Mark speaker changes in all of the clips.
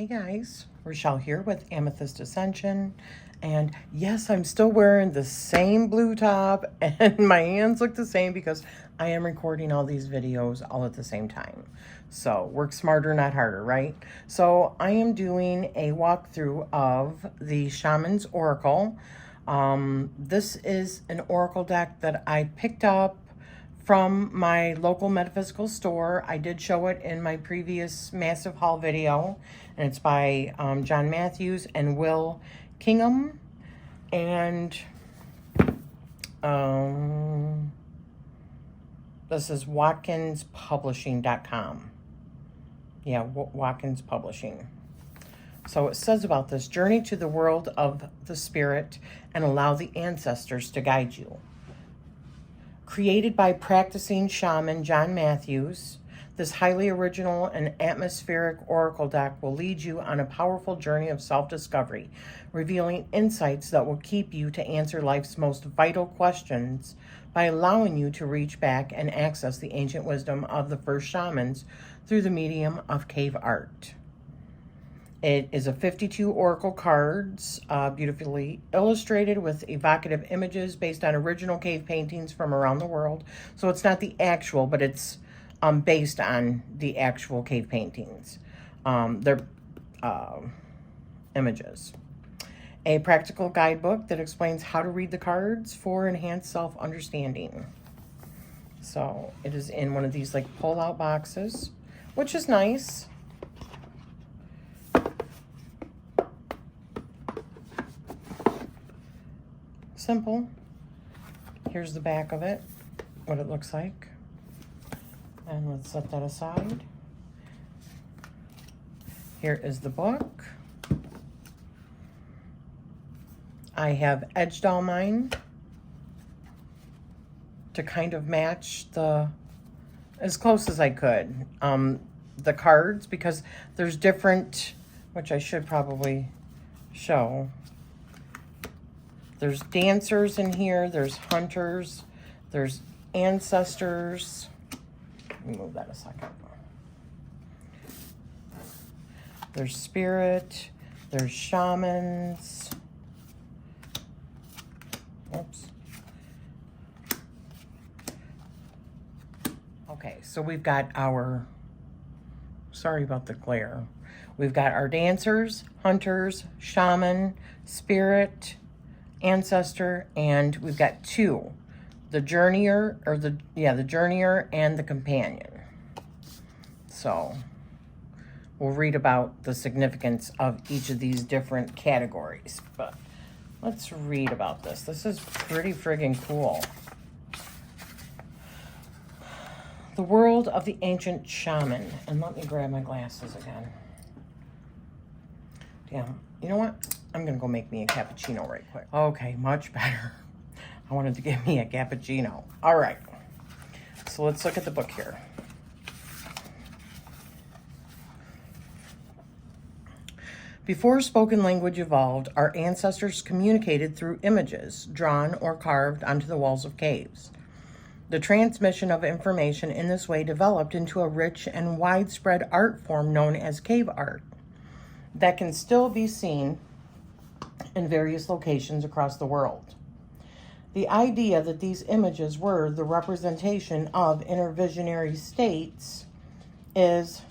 Speaker 1: Hey guys, Rachele here with Amethyst Ascension, and yes, I'm still wearing the same blue top and my hands look the same because I am recording all these videos all at the same time. So work smarter, not harder, right? So I am doing a walkthrough of the Shaman's Oracle. This is an Oracle deck that I picked up from my local metaphysical store. I did show it in my previous massive haul video, and it's by John Matthews and Will Kingham, and this is watkinspublishing.com. Yeah, Watkins Publishing. So it says about this: journey to the world of the spirit and allow the ancestors to guide you. Created by practicing shaman John Matthews, this highly original and atmospheric oracle deck will lead you on a powerful journey of self-discovery, revealing insights that will keep you to answer life's most vital questions by allowing you to reach back and access the ancient wisdom of the first shamans through the medium of cave art. It is a 52 oracle cards, beautifully illustrated with evocative images based on original cave paintings from around the world. So it's not the actual, but it's based on the actual cave paintings. They're images. A practical guidebook that explains how to read the cards for enhanced self-understanding. So it is in one of these like pull-out boxes, which is nice. Simple. Here's the back of it, what it looks like. And let's set that aside. Here is the book. I have edged all mine to kind of match as close as I could, the cards, because there's different, which I should probably show. There's dancers in here, there's hunters, there's ancestors. Let me move that a second. There's spirit, there's shamans. Oops. Okay, so we've got our, sorry about the glare. We've got our dancers, hunters, shaman, spirit, ancestor, and we've got two, the journeyer, or the journeyer and the companion. So we'll read about the significance of each of these different categories, but let's read about this. This is pretty friggin' cool. The world of the ancient shaman. And let me grab my glasses again. Damn, you know what? I'm gonna go make me a cappuccino right quick. Okay, much better. I wanted to get me a cappuccino. All right, so let's look at the book here. Before spoken language evolved, our ancestors communicated through images, drawn or carved onto the walls of caves. The transmission of information in this way developed into a rich and widespread art form known as cave art that can still be seen in various locations across the world. The idea that these images were the representation of inner visionary states is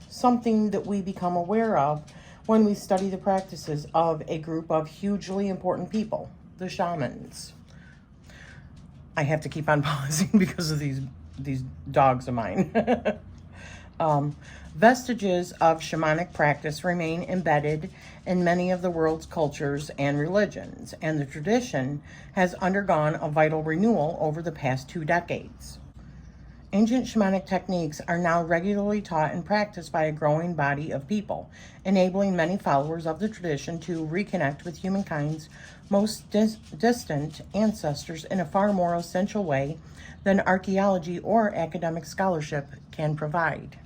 Speaker 1: something that we become aware of when we study the practices of a group of hugely important people, the shamans. I have to keep on pausing because of these dogs of mine. Vestiges of shamanic practice remain embedded in many of the world's cultures and religions, and the tradition has undergone a vital renewal over the past 2 decades. Ancient shamanic techniques are now regularly taught and practiced by a growing body of people, enabling many followers of the tradition to reconnect with humankind's most distant ancestors in a far more essential way than archaeology or academic scholarship can provide.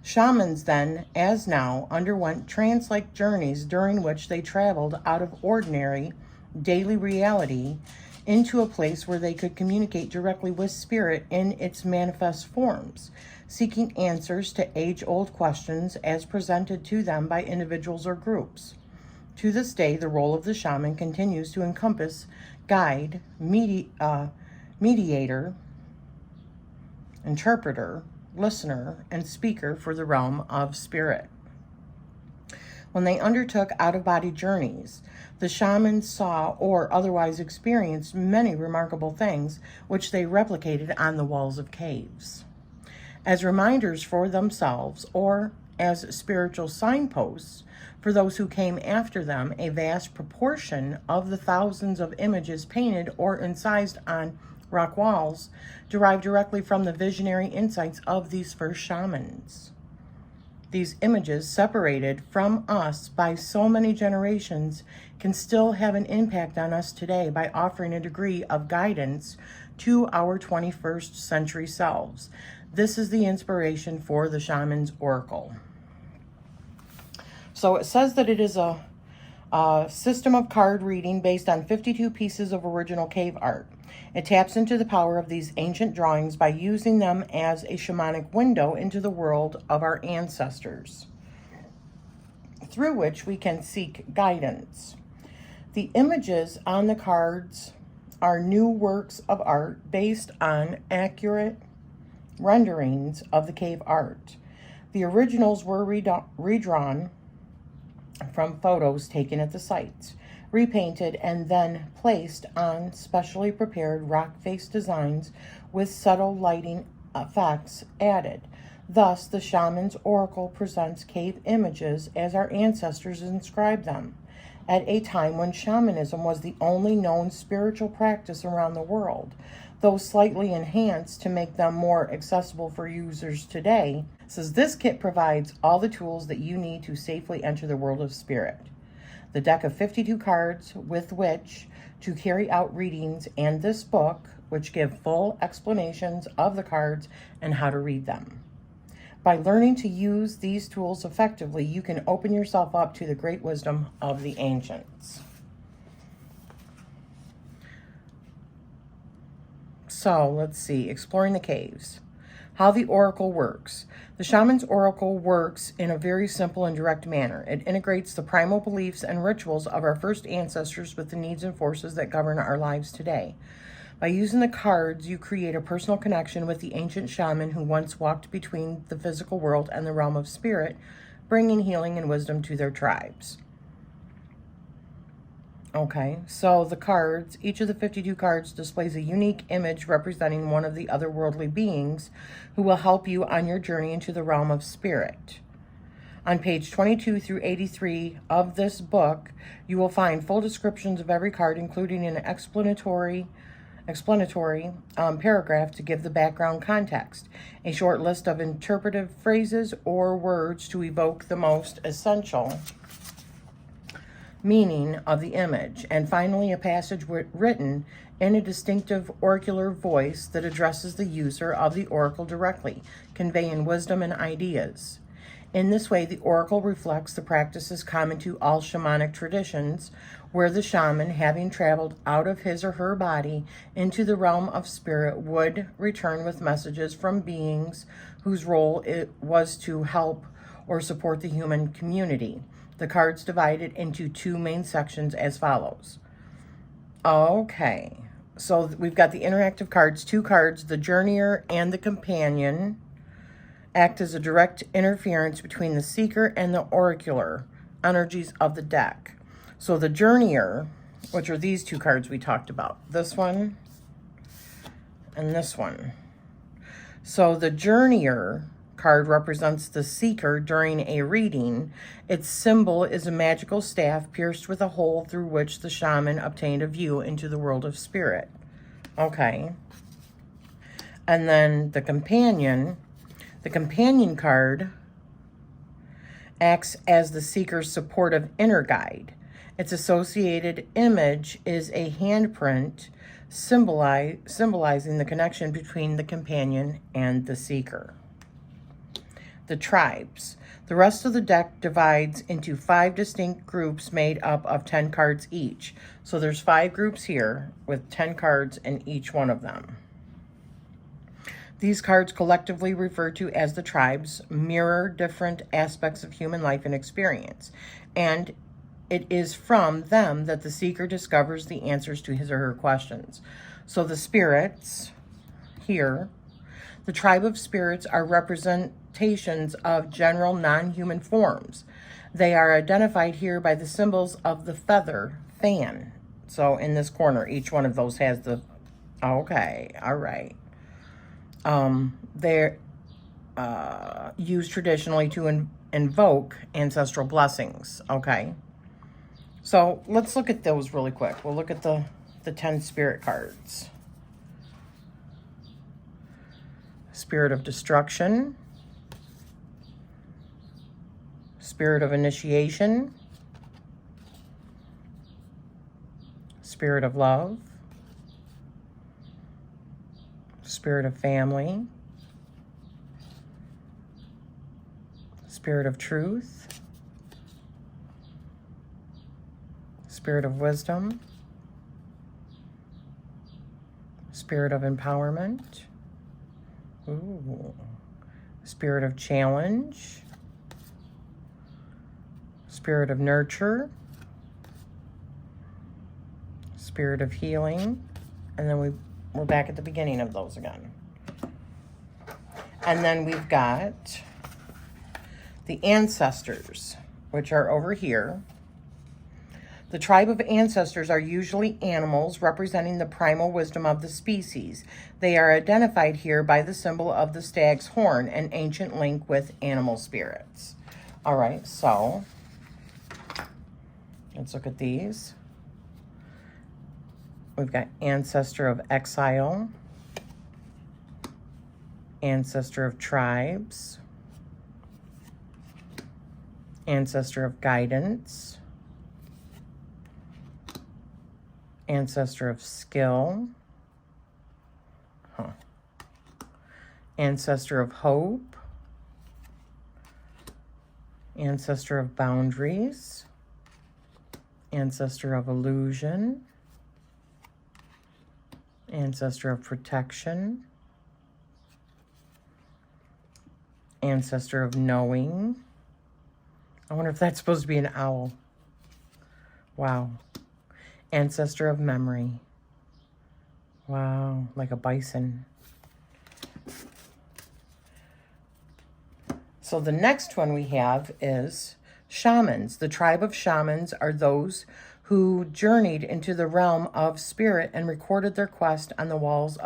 Speaker 1: Shamans then, as now, underwent trance-like journeys during which they traveled out of ordinary daily reality into a place where they could communicate directly with spirit in its manifest forms, seeking answers to age-old questions as presented to them by individuals or groups. To this day, the role of the shaman continues to encompass guide, mediator, interpreter, listener, and speaker for the realm of spirit. When they undertook out-of-body journeys, the shamans saw or otherwise experienced many remarkable things which they replicated on the walls of caves. As reminders for themselves or as spiritual signposts for those who came after them, a vast proportion of the thousands of images painted or incised on rock walls derived directly from the visionary insights of these first shamans. These images, separated from us by so many generations, can still have an impact on us today by offering a degree of guidance to our 21st century selves. This is the inspiration for the Shaman's Oracle. So it says that it is a system of card reading based on 52 pieces of original cave art. It taps into the power of these ancient drawings by using them as a shamanic window into the world of our ancestors, through which we can seek guidance. The images on the cards are new works of art based on accurate renderings of the cave art. The originals were redrawn from photos taken at the sites, repainted, and then placed on specially prepared rock face designs with subtle lighting effects added. Thus, the Shaman's Oracle presents cave images as our ancestors inscribed them, at a time when shamanism was the only known spiritual practice around the world, though slightly enhanced to make them more accessible for users today. It says this kit provides all the tools that you need to safely enter the world of spirit. The deck of 52 cards with which to carry out readings, and this book, which give full explanations of the cards and how to read them. By learning to use these tools effectively, you can open yourself up to the great wisdom of the ancients. So let's see, exploring the caves. How the Oracle works. The Shaman's Oracle works in a very simple and direct manner. It integrates the primal beliefs and rituals of our first ancestors with the needs and forces that govern our lives today. By using the cards, you create a personal connection with the ancient shaman who once walked between the physical world and the realm of spirit, bringing healing and wisdom to their tribes. Okay, so the cards, each of the 52 cards displays a unique image representing one of the otherworldly beings who will help you on your journey into the realm of spirit. On page 22 through 83 of this book, you will find full descriptions of every card, including an explanatory paragraph to give the background context, a short list of interpretive phrases or words to evoke the most essential meaning of the image, and finally a passage written in a distinctive oracular voice that addresses the user of the oracle directly, conveying wisdom and ideas. In this way, the oracle reflects the practices common to all shamanic traditions, where the shaman, having traveled out of his or her body into the realm of spirit, would return with messages from beings whose role it was to help or support the human community. The cards divided into two main sections as follows. Okay, so we've got the interactive cards, two cards, the Journeyer and the Companion, act as a direct interference between the seeker and the oracular energies of the deck. So the Journeyer, which are these two cards we talked about, this one and this one. So the Journeyer card represents the seeker during a reading. Its symbol is a magical staff pierced with a hole through which the shaman obtained a view into the world of spirit. Okay. And then the companion card acts as the seeker's supportive inner guide. Its associated image is a handprint symbolizing the connection between the companion and the seeker. The tribes. The rest of the deck divides into 5 distinct groups made up of 10 cards each. So there's 5 groups here with 10 cards in each one of them. These cards, collectively referred to as the tribes, mirror different aspects of human life and experience. And it is from them that the seeker discovers the answers to his or her questions. So the spirits here, the tribe of spirits are representations of general non-human forms. They are identified here by the symbols of the feather fan. So in this corner, each one of those has the, okay, all right. They're used traditionally to invoke ancestral blessings, okay? So let's look at those really quick. We'll look at the 10 spirit cards. Spirit of destruction, spirit of initiation, spirit of love, spirit of family, spirit of truth, spirit of wisdom, spirit of empowerment, ooh, spirit of challenge, spirit of nurture, spirit of healing, and then we're back at the beginning of those again. And then we've got the ancestors, which are over here. The tribe of ancestors are usually animals representing the primal wisdom of the species. They are identified here by the symbol of the stag's horn, an ancient link with animal spirits. All right, so let's look at these. We've got ancestor of exile, ancestor of tribes, ancestor of guidance, ancestor of skill, ancestor of hope, ancestor of boundaries, ancestor of illusion, ancestor of protection, ancestor of knowing. I wonder if that's supposed to be an owl. Wow. Ancestor of memory. Wow, like a bison. So the next one we have is shamans. The tribe of shamans are those who journeyed into the realm of spirit and recorded their quest on the walls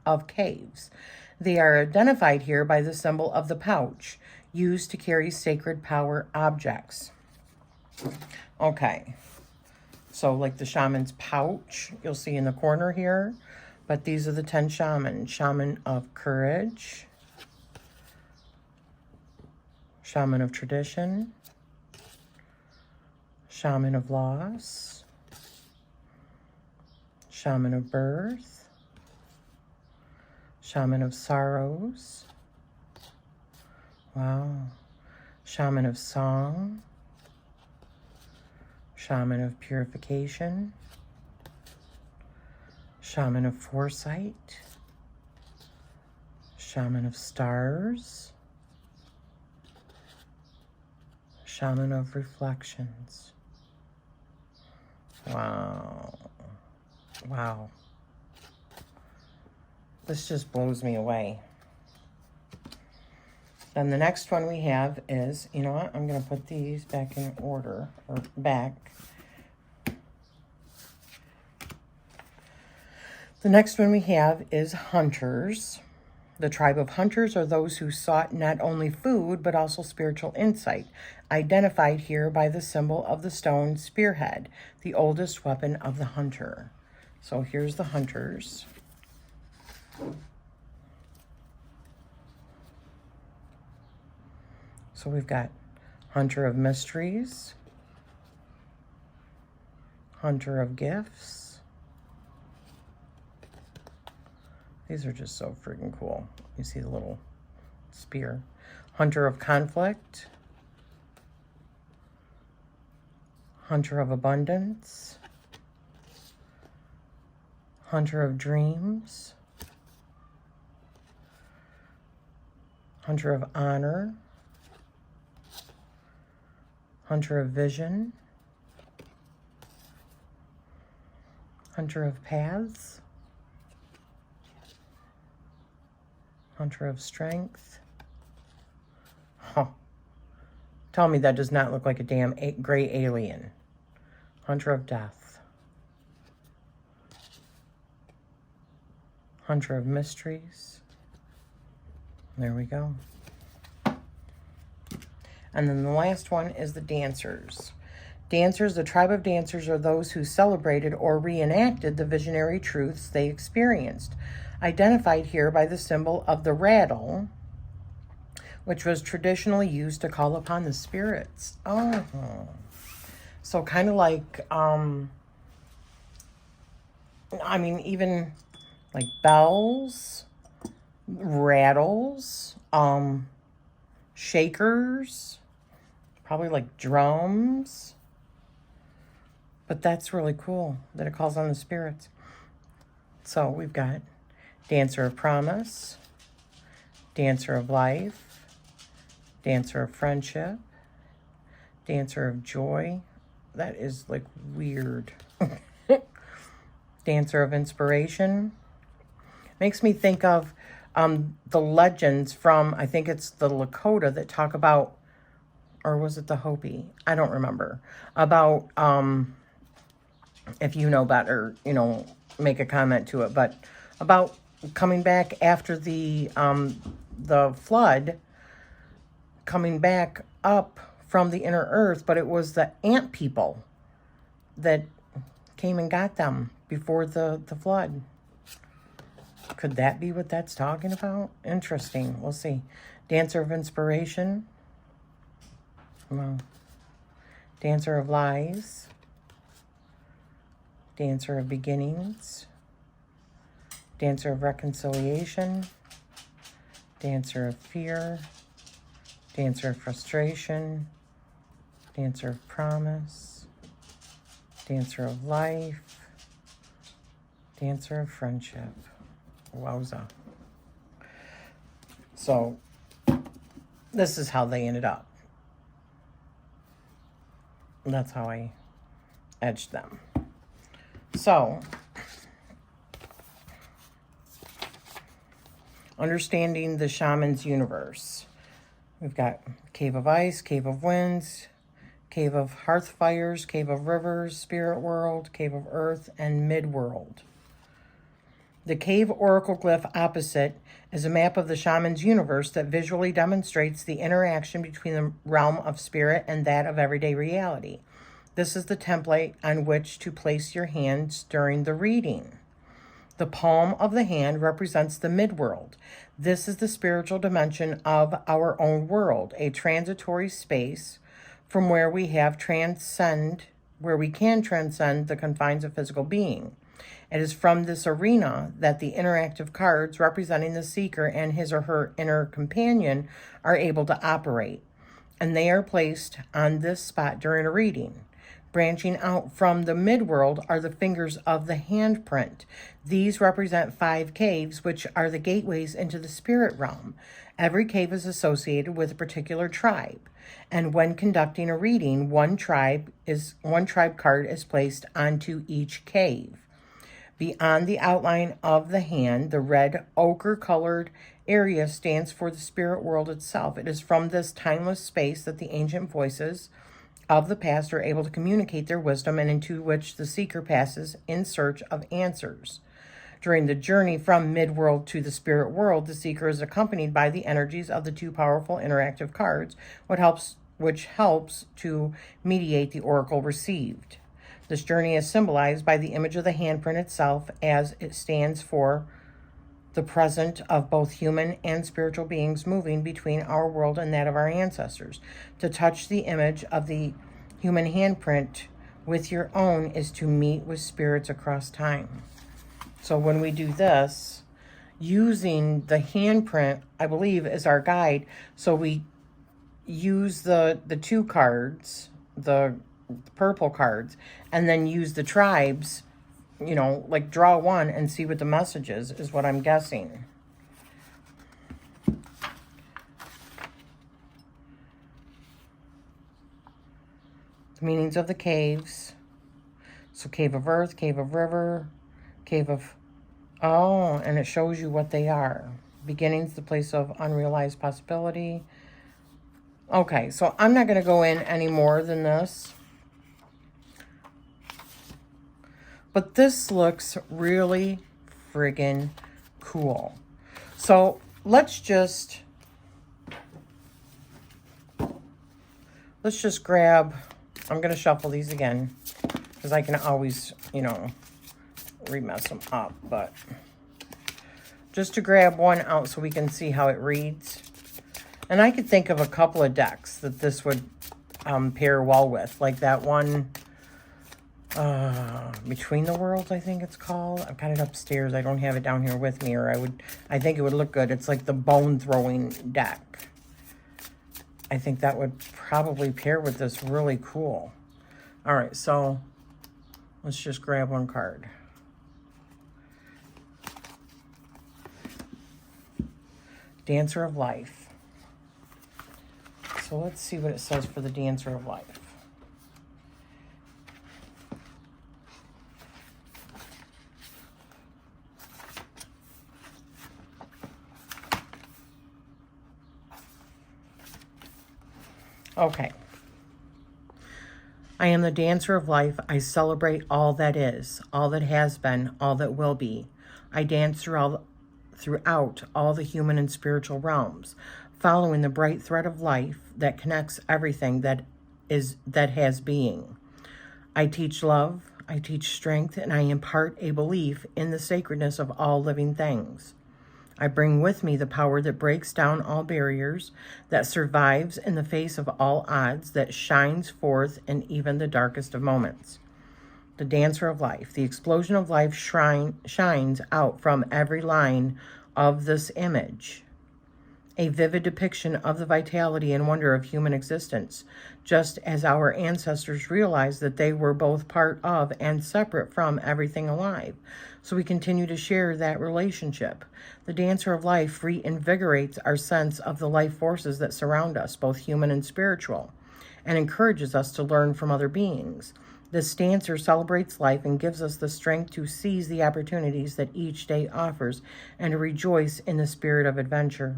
Speaker 1: of caves. They are identified here by the symbol of the pouch, used to carry sacred power objects. Okay. So like the shaman's pouch, you'll see in the corner here. But these are the 10 shamans. Shaman of courage. Shaman of tradition. Shaman of loss. Shaman of birth. Shaman of sorrows. Wow. Shaman of song. Shaman of purification, shaman of foresight, shaman of stars, shaman of reflections. Wow. Wow. This just blows me away. Then the next one we have is, you know what, I'm going to put these back in order, or back. The next one we have is hunters. The tribe of hunters are those who sought not only food, but also spiritual insight, identified here by the symbol of the stone spearhead, the oldest weapon of the hunter. So here's the hunters. So we've got hunter of mysteries, hunter of gifts. These are just so freaking cool. You see the little spear. Hunter of conflict, hunter of abundance, hunter of dreams, Hunter of Honor, Hunter of Vision, Hunter of Paths, Hunter of Strength. Huh. Tell me that does not look like a damn gray alien. Hunter of Death. Hunter of Mysteries. There we go. And then the last one is the Dancers. Dancers, the tribe of dancers are those who celebrated or reenacted the visionary truths they experienced, identified here by the symbol of the rattle, which was traditionally used to call upon the spirits. Oh, so kind of like, I mean, even like bells, rattles, shakers, probably like drums. But that's really cool that it calls on the spirits. So we've got Dancer of Promise, Dancer of Life, Dancer of Friendship, Dancer of Joy. That is like weird. Dancer of Inspiration. Makes me think of the legends from, I think it's the Lakota that talk about, or was it the Hopi? I don't remember. About, if you know better, you know, make a comment to it. But about coming back after the flood, coming back up from the inner earth, but it was the ant people that came and got them before the flood. Could that be what that's talking about? Interesting. We'll see. Dancer of Inspiration. Well, Dancer of Lies. Dancer of Beginnings. Dancer of Reconciliation. Dancer of Fear. Dancer of Frustration. Dancer of Promise. Dancer of Life. Dancer of Friendship. Wowza. So, this is how they ended up. That's how I edged them. So, understanding the shaman's universe. We've got Cave of Ice, Cave of Winds, Cave of Hearth Fires, Cave of Rivers, Spirit World, Cave of Earth, and Midworld. The cave oracle glyph opposite is a map of the shaman's universe that visually demonstrates the interaction between the realm of spirit and that of everyday reality. This is the template on which to place your hands during the reading. The palm of the hand represents the midworld. This is the spiritual dimension of our own world, a transitory space from where we can transcend the confines of physical being. It is from this arena that the interactive cards representing the seeker and his or her inner companion are able to operate, and they are placed on this spot during a reading. Branching out from the midworld are the fingers of the handprint. These represent 5 caves, which are the gateways into the spirit realm. Every cave is associated with a particular tribe, and when conducting a reading, one tribe card is placed onto each cave. Beyond the outline of the hand, the red ochre-colored area stands for the spirit world itself. It is from this timeless space that the ancient voices of the past are able to communicate their wisdom, and into which the seeker passes in search of answers. During the journey from midworld to the spirit world, the seeker is accompanied by the energies of the 2 powerful interactive cards, which helps to mediate the oracle received. This journey is symbolized by the image of the handprint itself, as it stands for the present of both human and spiritual beings moving between our world and that of our ancestors. To touch the image of the human handprint with your own is to meet with spirits across time. So when we do this, using the handprint, I believe, is our guide. So we use the 2 cards, the purple cards, and then use the tribes, you know, like draw one and see what the message is what I'm guessing. The meanings of the caves. So cave of earth, cave of river, cave of... Oh, and it shows you what they are. Beginnings, the place of unrealized possibility. Okay, so I'm not going to go in any more than this. But this looks really friggin' cool. So let's just grab, I'm going to shuffle these again because I can always, you know, remess them up. But just to grab one out so we can see how it reads. And I could think of a couple of decks that this would pair well with, like that one, Between the Worlds, I think it's called. I've got it upstairs. I don't have it down here with me, or I think it would look good. It's like the bone throwing deck. I think that would probably pair with this really cool. All right, so let's just grab one card. Dancer of Life. So let's see what it says for the Dancer of Life. Okay. I am the Dancer of Life. I celebrate all that is, all that has been, all that will be. I dance throughout all the human and spiritual realms, following the bright thread of life that connects everything that has being. I teach love, I teach strength, and I impart a belief in the sacredness of all living things. I bring with me the power that breaks down all barriers, that survives in the face of all odds, that shines forth in even the darkest of moments. The Dancer of Life. The explosion of life shines out from every line of this image. A vivid depiction of the vitality and wonder of human existence, just as our ancestors realized that they were both part of and separate from everything alive. So we continue to share that relationship. The Dancer of Life reinvigorates our sense of the life forces that surround us, both human and spiritual, and encourages us to learn from other beings. This dancer celebrates life and gives us the strength to seize the opportunities that each day offers and to rejoice in the spirit of adventure.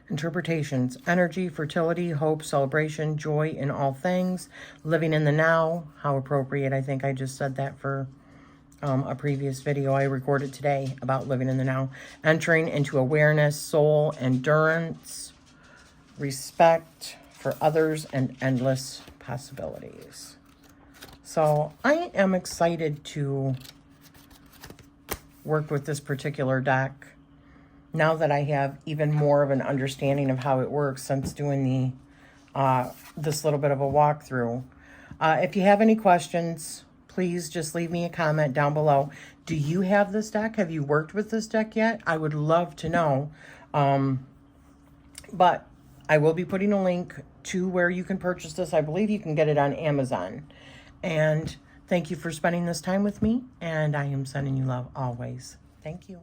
Speaker 1: Interpretations: energy, fertility, hope, celebration, joy in all things, living in the now. How appropriate. I think I just said that for a previous video I recorded today about living in the now. Entering into awareness, soul, endurance, respect for others, and endless possibilities. So I am excited to work with this particular deck now that I have even more of an understanding of how it works since doing the this little bit of a walkthrough. If you have any questions, please just leave me a comment down below. Do you have this deck? Have you worked with this deck yet? I would love to know. But I will be putting a link to where you can purchase this. I believe you can get it on Amazon. And thank you for spending this time with me. And I am sending you love always. Thank you.